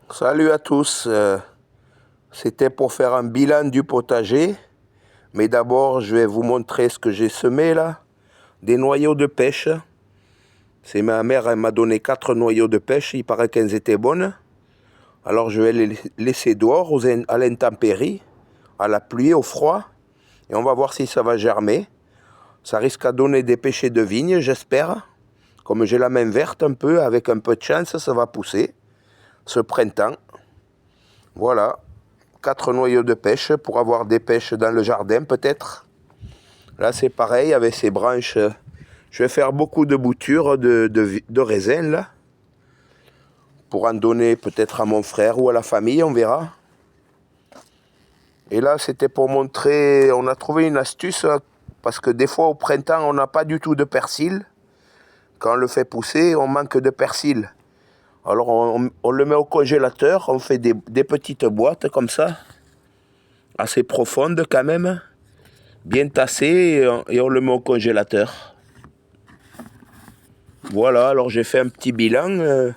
Salut à tous, c'était pour faire un bilan du potager, mais d'abord je vais vous montrer ce que j'ai semé là, des noyaux de pêche. C'est ma mère, elle m'a donné 4 noyaux de pêche, il paraît qu'elles étaient bonnes. Alors je vais les laisser dehors à l'intempérie, à la pluie, au froid, et on va voir si ça va germer. Ça risque à donner des pêchers de vigne, j'espère. Comme j'ai la main verte un peu, avec un peu de chance, ça va pousser ce printemps. Voilà, 4 noyaux de pêche pour avoir des pêches dans le jardin peut-être. Là c'est pareil avec ces branches. Je vais faire beaucoup de boutures de raisin là. Pour en donner peut-être à mon frère ou à la famille, on verra. Et là c'était pour montrer, on a trouvé une astuce. Parce que des fois au printemps on n'a pas du tout de persil. Quand on le fait pousser, on manque de persil. Alors on le met au congélateur, on fait des petites boîtes comme ça. Assez profondes quand même. Bien tassé et on le met au congélateur. Voilà, alors j'ai fait un petit bilan.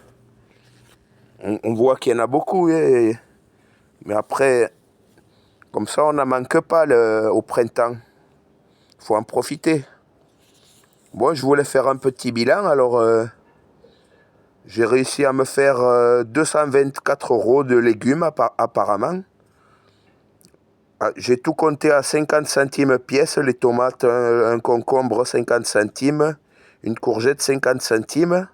On voit qu'il y en a beaucoup. Mais après, comme ça, on n'en manque pas au printemps. Il faut en profiter. Bon, je voulais faire un petit bilan. Alors, j'ai réussi à me faire 224 € de légumes apparemment. J'ai tout compté à 50 centimes pièce. Les tomates, un concombre 50 centimes. Une courgette 50 centimes.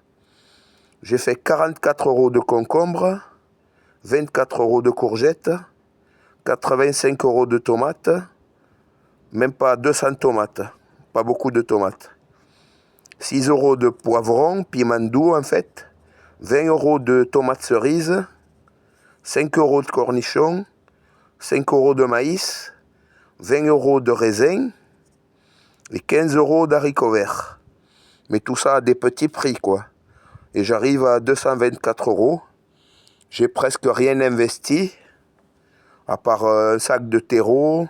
J'ai fait 44 € de concombre, 24 € de courgettes, 85 € de tomates, même pas 200 tomates, pas beaucoup de tomates. 6 € de poivrons, piment doux en fait, 20 € de tomates cerises, 5 € de cornichons, 5 € de maïs, 20 € de raisins et 15 € d'haricots verts. Mais tout ça à des petits prix quoi. Et j'arrive à 224 €. J'ai presque rien investi, à part un sac de terreau,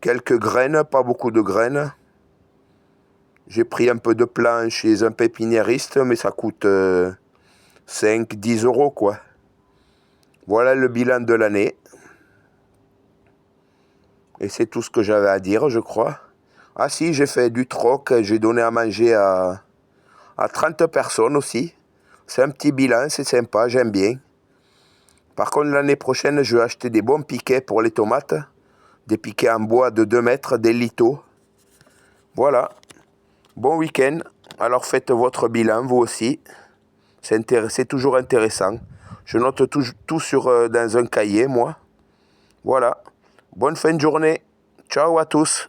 quelques graines, pas beaucoup de graines. J'ai pris un peu de plan chez un pépiniériste, mais ça coûte 5-10 € quoi. Voilà le bilan de l'année. Et c'est tout ce que j'avais à dire, je crois. Ah si, j'ai fait du troc, j'ai donné à manger à 30 personnes aussi. C'est un petit bilan, c'est sympa, j'aime bien. Par contre, l'année prochaine, je vais acheter des bons piquets pour les tomates. Des piquets en bois de 2 mètres, des litos. Voilà. Bon week-end. Alors faites votre bilan, vous aussi. C'est toujours intéressant. Je note tout dans un cahier, moi. Voilà. Bonne fin de journée. Ciao à tous.